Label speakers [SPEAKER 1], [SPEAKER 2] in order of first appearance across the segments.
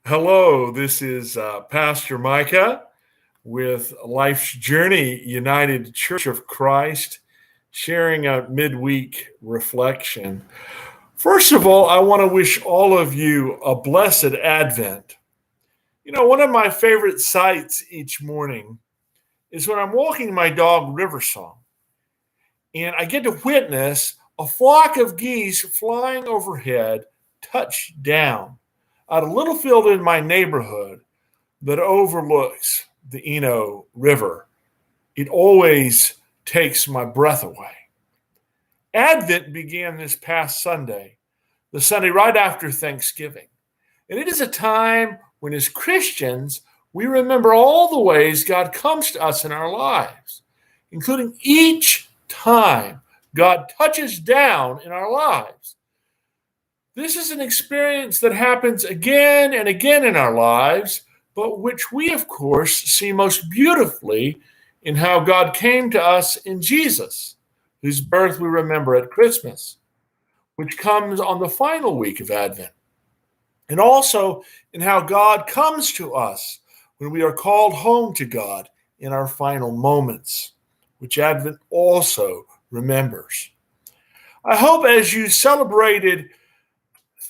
[SPEAKER 1] Hello, this is Pastor Micah with Life's Journey United Church of Christ, sharing a midweek reflection. First of all, I want to wish all of you a blessed Advent. You know, one of my favorite sights each morning is when I'm walking my dog Riversong, and I get to witness a flock of geese flying overhead touch down at a little field in my neighborhood that overlooks the Eno River. It always takes my breath away. Advent began this past Sunday, the Sunday right after Thanksgiving. And it is a time when, as Christians, we remember all the ways God comes to us in our lives, including each time God touches down in our lives. This is an experience that happens again and again in our lives, but which we, of course, see most beautifully in how God came to us in Jesus, whose birth we remember at Christmas, which comes on the final week of Advent, and also in how God comes to us when we are called home to God in our final moments, which Advent also remembers. I hope as you celebrated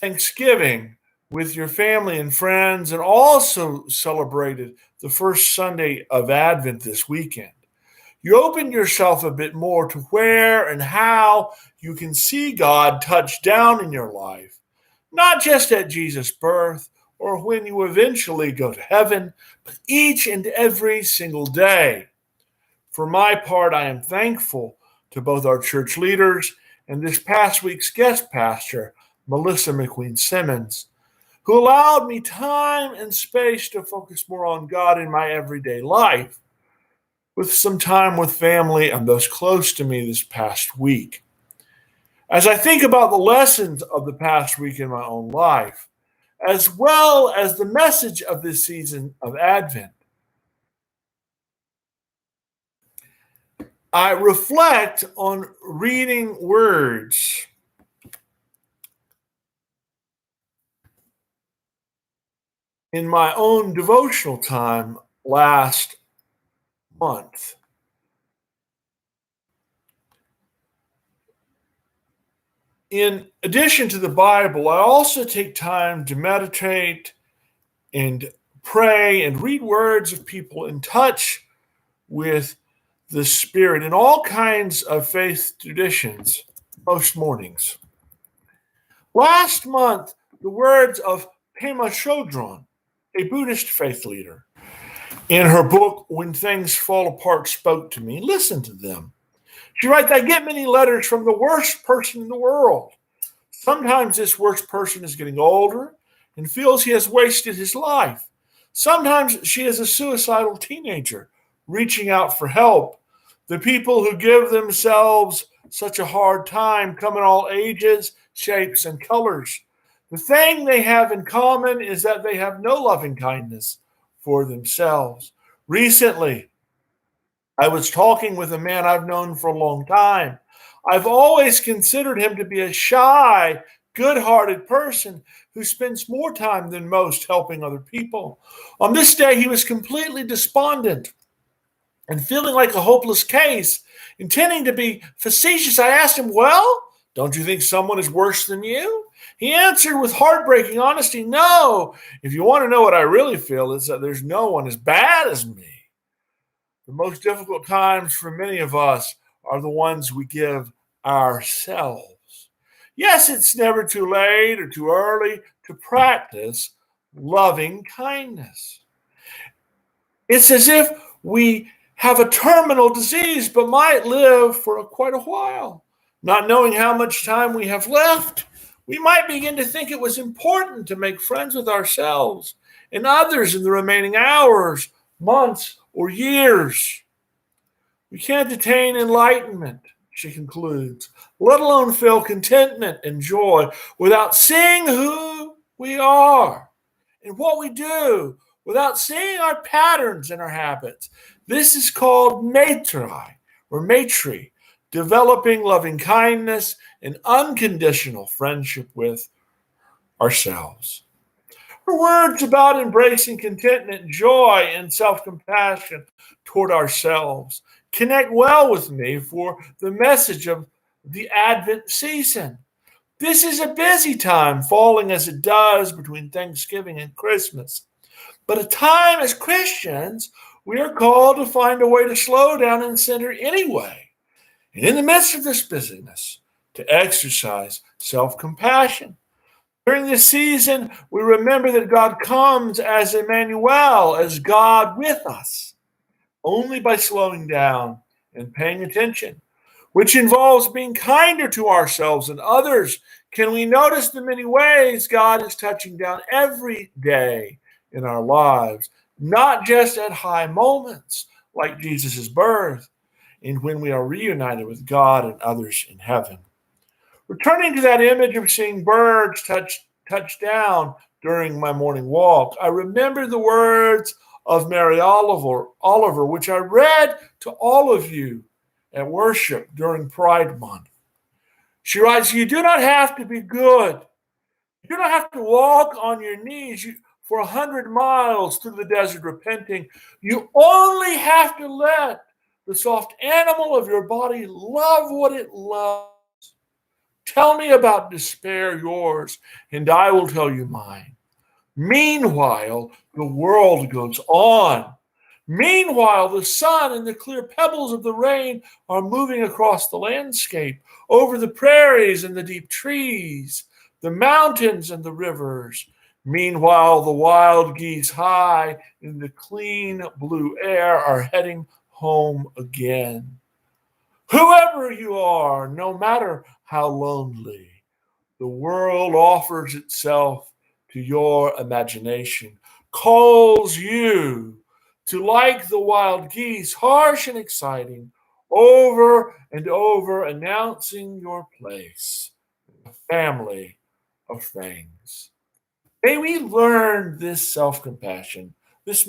[SPEAKER 1] Thanksgiving with your family and friends and also celebrated the first Sunday of Advent this weekend, you open yourself a bit more to where and how you can see God touch down in your life, not just at Jesus' birth or when you eventually go to heaven, but each and every single day. For my part, I am thankful to both our church leaders and this past week's guest pastor, Melissa McQueen Simmons, who allowed me time and space to focus more on God in my everyday life, with some time with family and those close to me this past week. As I think about the lessons of the past week in my own life, as well as the message of this season of Advent, I reflect on reading words in my own devotional time last month. In addition to the Bible, I also take time to meditate and pray and read words of people in touch with the Spirit in all kinds of faith traditions most mornings. Last month, the words of Pema Chodron, a Buddhist faith leader, in her book, When Things Fall Apart, spoke to me. Listen to them. She writes, I get many letters from the worst person in the world. Sometimes this worst person is getting older and feels he has wasted his life. Sometimes she is a suicidal teenager reaching out for help. The people who give themselves such a hard time come in all ages, shapes, and colors. The thing they have in common is that they have no loving kindness for themselves. Recently, I was talking with a man I've known for a long time. I've always considered him to be a shy, good-hearted person who spends more time than most helping other people. On this day, he was completely despondent and feeling like a hopeless case. Intending to be facetious, I asked him, well, don't you think someone is worse than you? He answered with heartbreaking honesty, no. If you want to know what I really feel, it's that there's no one as bad as me. The most difficult times for many of us are the ones we give ourselves. Yes, it's never too late or too early to practice loving kindness. It's as if we have a terminal disease but might live for quite a while. Not knowing how much time we have left, we might begin to think it was important to make friends with ourselves and others in the remaining hours, months, or years. We can't attain enlightenment, she concludes, let alone feel contentment and joy without seeing who we are and what we do, without seeing our patterns and our habits. This is called matri, developing loving kindness and unconditional friendship with ourselves. Her words about embracing contentment, joy, and self-compassion toward ourselves connect well with me for the message of the Advent season. This is a busy time, falling as it does between Thanksgiving and Christmas, but a time as Christians we are called to find a way to slow down and center anyway. And in the midst of this busyness, to exercise self-compassion. During this season, we remember that God comes as Emmanuel, as God with us, only by slowing down and paying attention, which involves being kinder to ourselves and others. Can we notice the many ways God is touching down every day in our lives, not just at high moments like Jesus' birth and when we are reunited with God and others in heaven? Returning to that image of seeing birds touch down during my morning walk, I remember the words of Mary Oliver, which I read to all of you at worship during Pride Month. She writes, "You do not have to be good. You do not have to walk on your knees for 100 miles through the desert repenting. You only have to let the soft animal of your body love what it loves. Tell me about despair, yours, and I will tell you mine. Meanwhile, the world goes on. Meanwhile, the sun and the clear pebbles of the rain are moving across the landscape, over the prairies and the deep trees, the mountains and the rivers. Meanwhile, the wild geese high in the clean blue air are heading home again. Whoever you are, no matter how lonely, the world offers itself to your imagination, calls you to, like the wild geese, harsh and exciting, over and over, announcing your place in the family of things. May we learn this self-compassion, this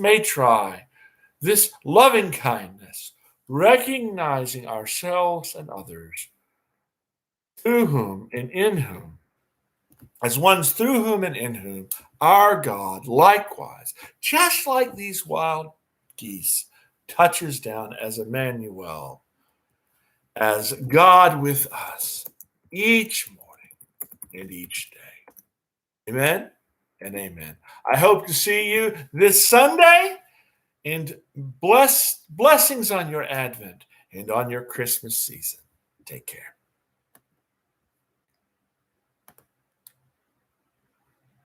[SPEAKER 1] this loving kindness, recognizing ourselves and others, through whom and in whom, as ones through whom and in whom our God likewise, just like these wild geese, touches down as Emmanuel, as God with us each morning and each day. Amen and amen. I hope to see you this Sunday, and blessings on your Advent and on your Christmas season. Take care.